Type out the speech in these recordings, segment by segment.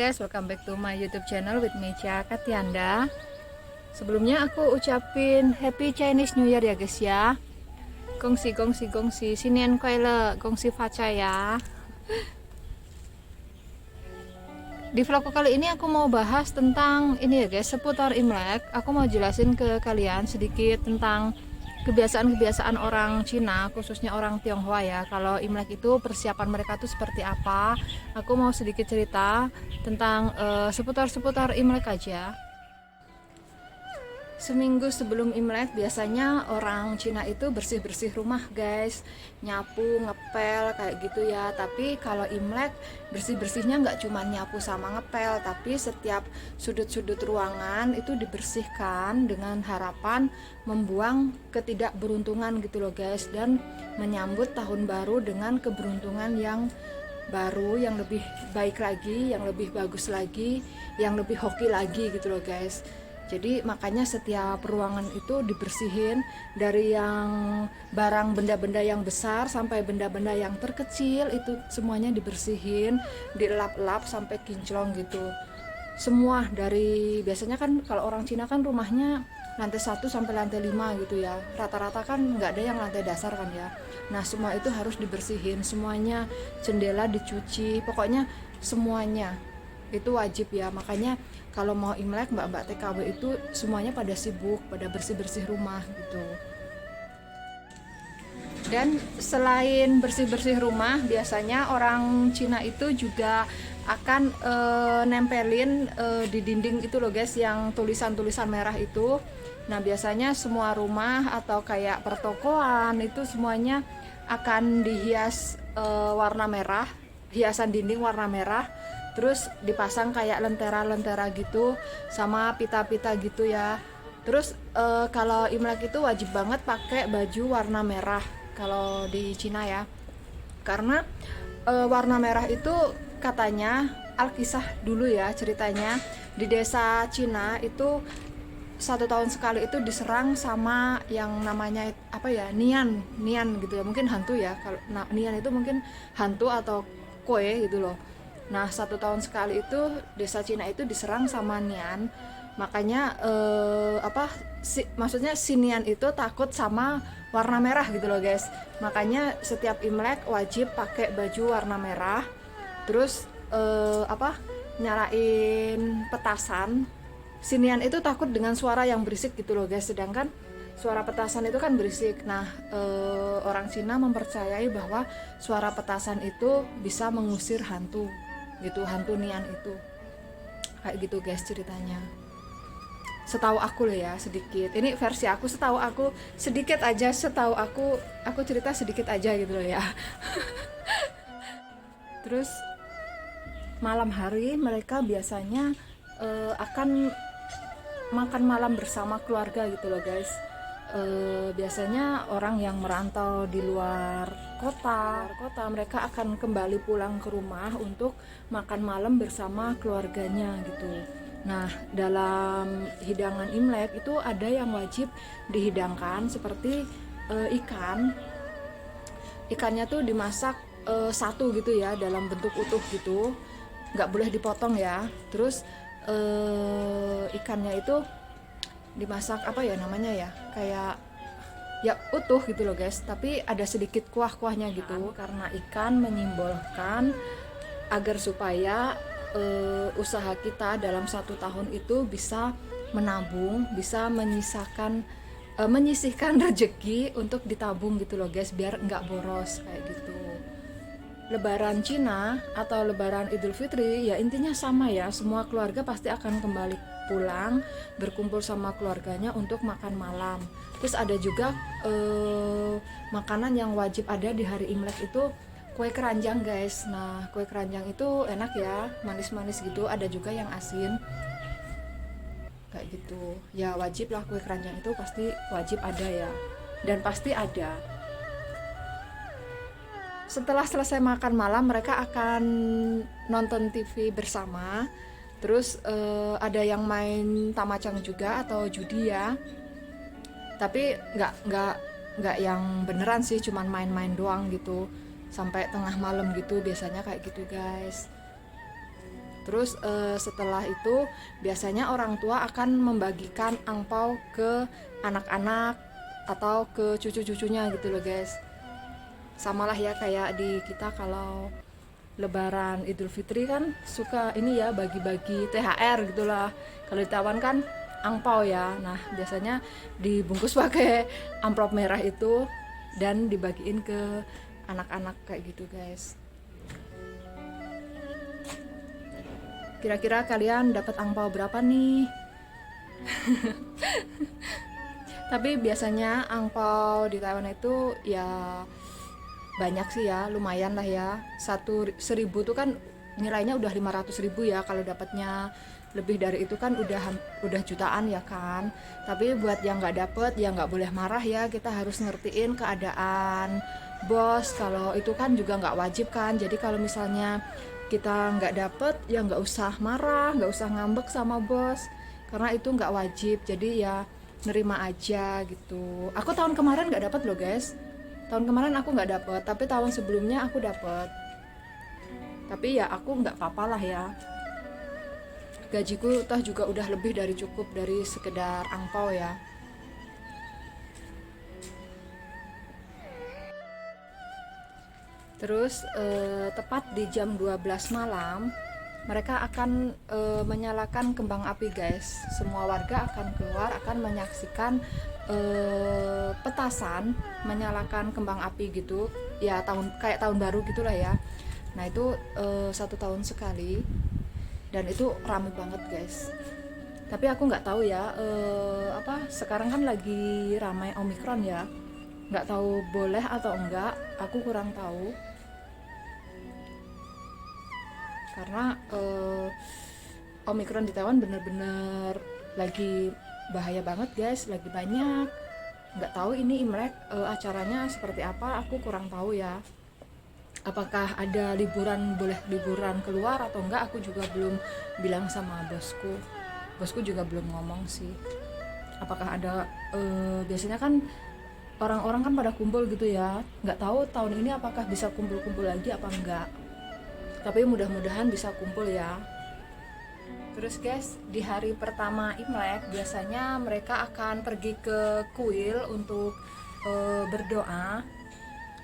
guys, welcome back to my YouTube channel with Mecha Katianda. Sebelumnya aku ucapin Happy Chinese New Year ya guys ya. Gongsi gongsi gongsi, Sinian Kuaile, gongsi Faca ya. Di vlogku kali ini aku mau bahas tentang ini ya guys, seputar Imlek. Aku mau jelasin ke kalian sedikit tentang kebiasaan-kebiasaan orang Cina, khususnya orang Tionghoa ya. Kalau Imlek itu persiapan mereka tuh seperti apa? Aku mau sedikit cerita tentang seputar-seputar Imlek aja. Seminggu sebelum Imlek biasanya orang Cina itu bersih-bersih rumah guys, nyapu, ngepel kayak gitu ya. Tapi kalau Imlek bersih-bersihnya nggak cuma nyapu sama ngepel, tapi setiap sudut-sudut ruangan itu dibersihkan dengan harapan membuang ketidakberuntungan gitu loh guys, dan menyambut tahun baru dengan keberuntungan yang baru, yang lebih baik lagi, yang lebih bagus lagi, yang lebih hoki lagi gitu loh guys. Jadi makanya setiap ruangan itu dibersihin, dari yang barang benda-benda yang besar sampai benda-benda yang terkecil itu semuanya dibersihin, dilap-lap sampai kinclong gitu. Semua dari, biasanya kan kalau orang Cina kan rumahnya lantai 1 sampai lantai 5 gitu ya. Rata-rata kan nggak ada yang lantai dasar kan ya. Nah semua itu harus dibersihin, semuanya, jendela dicuci, pokoknya semuanya itu wajib ya. Makanya kalau mau Imlek mbak-mbak TKW itu semuanya pada sibuk, pada bersih-bersih rumah gitu. Dan selain bersih-bersih rumah, biasanya orang Cina itu juga akan nempelin di dinding itu loh guys, yang tulisan-tulisan merah itu. Nah biasanya semua rumah atau kayak pertokoan itu semuanya akan dihias warna merah, hiasan dinding warna merah. Terus dipasang kayak lentera-lentera gitu sama pita-pita gitu ya. Terus kalau Imlek itu wajib banget pakai baju warna merah kalau di Cina ya. Karena warna merah itu katanya, Alkisah dulu ya ceritanya, di desa Cina itu 1 tahun sekali itu diserang sama yang namanya apa ya, nian gitu ya, mungkin hantu ya. Kalau nian itu mungkin hantu atau kue gitu loh. Nah 1 tahun sekali itu desa Cina itu diserang sama nian. Makanya maksudnya si nian itu takut sama warna merah gitu loh guys. Makanya setiap Imlek wajib pakai baju warna merah. Terus nyalain petasan. Si nian itu takut dengan suara yang berisik gitu loh guys. Sedangkan suara petasan itu kan berisik. Nah orang Cina mempercayai bahwa suara petasan itu bisa mengusir hantu gitu, hantu nian itu. Kayak gitu guys ceritanya. Setahu aku loh ya, sedikit. Ini versi aku, setahu aku sedikit aja, setahu aku cerita sedikit aja gitu loh ya. Terus malam hari mereka biasanya akan makan malam bersama keluarga gitu loh guys. Biasanya orang yang merantau di luar kota mereka akan kembali pulang ke rumah untuk makan malam bersama keluarganya gitu. Nah dalam hidangan Imlek itu ada yang wajib dihidangkan seperti ikannya tuh dimasak satu gitu ya, dalam bentuk utuh gitu, nggak boleh dipotong ya. Terus ikannya itu dimasak apa ya namanya ya, kayak ya utuh gitu loh guys, tapi ada sedikit kuah-kuahnya gitu, karena ikan menyimbolkan agar supaya usaha kita dalam 1 tahun itu bisa menabung, bisa menyisihkan rezeki untuk ditabung gitu loh guys, biar nggak boros kayak gitu. Lebaran Cina atau Lebaran Idul Fitri ya intinya sama ya, semua keluarga pasti akan kembali pulang berkumpul sama keluarganya untuk makan malam. Terus ada juga makanan yang wajib ada di hari Imlek itu kue keranjang guys. Nah kue keranjang itu enak ya, manis-manis gitu, ada juga yang asin kayak gitu ya. Wajib lah, kue keranjang itu pasti wajib ada ya, dan pasti ada. Setelah selesai makan malam mereka akan nonton TV bersama. Terus ada yang main tamacang juga atau judi ya. Tapi nggak yang beneran sih, cuman main-main doang gitu. Sampai tengah malam gitu biasanya kayak gitu guys. Terus setelah itu biasanya orang tua akan membagikan angpau ke anak-anak atau ke cucu-cucunya gitu loh guys. Samalah ya kayak di kita kalau Lebaran Idul Fitri kan suka ini ya bagi-bagi THR gitulah. Kalau di Taiwan kan angpau ya. Nah biasanya dibungkus pakai amplop merah itu dan dibagiin ke anak-anak kayak gitu guys. Kira-kira kalian dapat angpau berapa nih? Tapi biasanya angpau di Taiwan itu ya banyak sih ya, lumayan lah ya. 1.000 tuh kan nilainya udah 500.000 ya. Kalau dapatnya lebih dari itu kan udah jutaan ya kan. Tapi buat yang nggak dapet ya nggak boleh marah ya, kita harus ngertiin keadaan bos. Kalau itu kan juga nggak wajib kan. Jadi kalau misalnya kita nggak dapet ya nggak usah marah, nggak usah ngambek sama bos, karena itu nggak wajib. Jadi ya nerima aja gitu. Aku tahun kemarin nggak dapet loh guys. Tahun kemarin aku nggak dapet, tapi tahun sebelumnya aku dapet. Tapi ya aku nggak apa-apa lah ya. Gajiku toh juga udah lebih dari cukup dari sekedar angpau ya. Terus tepat di jam 12 malam mereka akan menyalakan kembang api guys. Semua warga akan keluar, akan menyaksikan petasan menyalakan kembang api gitu ya, kayak tahun baru gitulah ya. Nah itu 1 tahun sekali dan itu ramai banget guys. Tapi aku nggak tahu ya sekarang kan lagi ramai Omikron ya, nggak tahu boleh atau enggak, aku kurang tahu. Karena Omikron di Taiwan bener-bener lagi bahaya banget guys, lagi banyak. Nggak tahu ini Imlek acaranya seperti apa, aku kurang tahu ya. Apakah ada liburan, boleh liburan keluar atau enggak, aku juga belum bilang sama bosku. Bosku juga belum ngomong sih. Apakah ada, biasanya kan orang-orang kan pada kumpul gitu ya. Nggak tahu tahun ini apakah bisa kumpul-kumpul lagi apa enggak. Tapi mudah-mudahan bisa kumpul ya. Terus guys, di hari pertama Imlek biasanya mereka akan pergi ke kuil untuk berdoa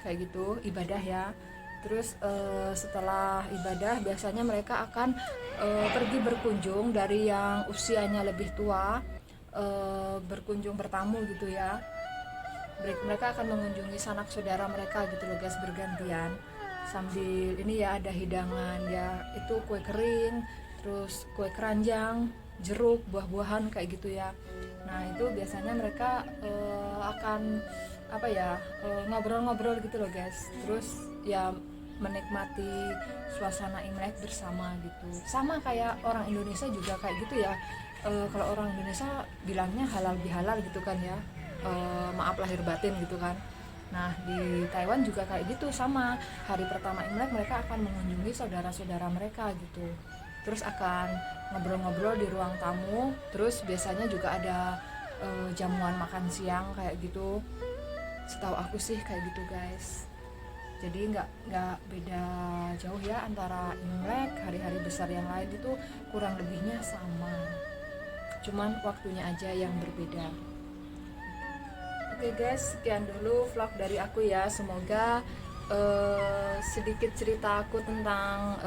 kayak gitu, ibadah ya. Terus setelah ibadah biasanya mereka akan pergi berkunjung dari yang usianya lebih tua, berkunjung bertamu gitu ya. Mereka akan mengunjungi sanak saudara mereka gitu loh guys, bergantian. Sambil ini ya ada hidangan ya, itu kue kering, terus kue keranjang, jeruk, buah-buahan kayak gitu ya. Nah itu biasanya mereka akan ngobrol-ngobrol gitu loh guys. Terus ya menikmati suasana Imlek bersama gitu. Sama kayak orang Indonesia juga kayak gitu ya. Kalau orang Indonesia bilangnya halal bihalal gitu kan ya, maaf lahir batin gitu kan. Nah di Taiwan juga kayak gitu, sama hari pertama Imlek mereka akan mengunjungi saudara-saudara mereka gitu. Terus akan ngobrol-ngobrol di ruang tamu. Terus biasanya juga ada jamuan makan siang kayak gitu. Setahu aku sih kayak gitu guys. Jadi nggak beda jauh ya antara Imlek, hari-hari besar yang lain itu kurang lebihnya sama. Cuman waktunya aja yang berbeda. Oke guys, sekian dulu vlog dari aku ya. Semoga sedikit cerita aku tentang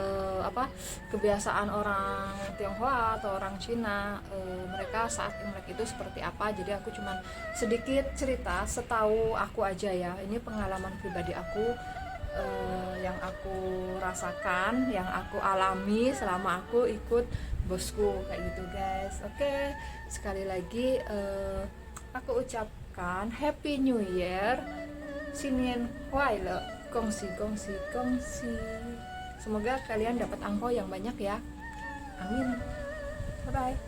kebiasaan orang Tionghoa atau orang Cina, mereka saat Imlek itu seperti apa. Jadi aku cuman sedikit cerita setahu aku aja ya. Ini pengalaman pribadi aku, yang aku rasakan, yang aku alami selama aku ikut bosku kayak gitu guys. Oke, sekali lagi aku ucapkan Happy New Year, Xinnian Huaile, gongsi gongsi gongsi. Semoga kalian dapat angpau yang banyak ya. Amin. Bye bye.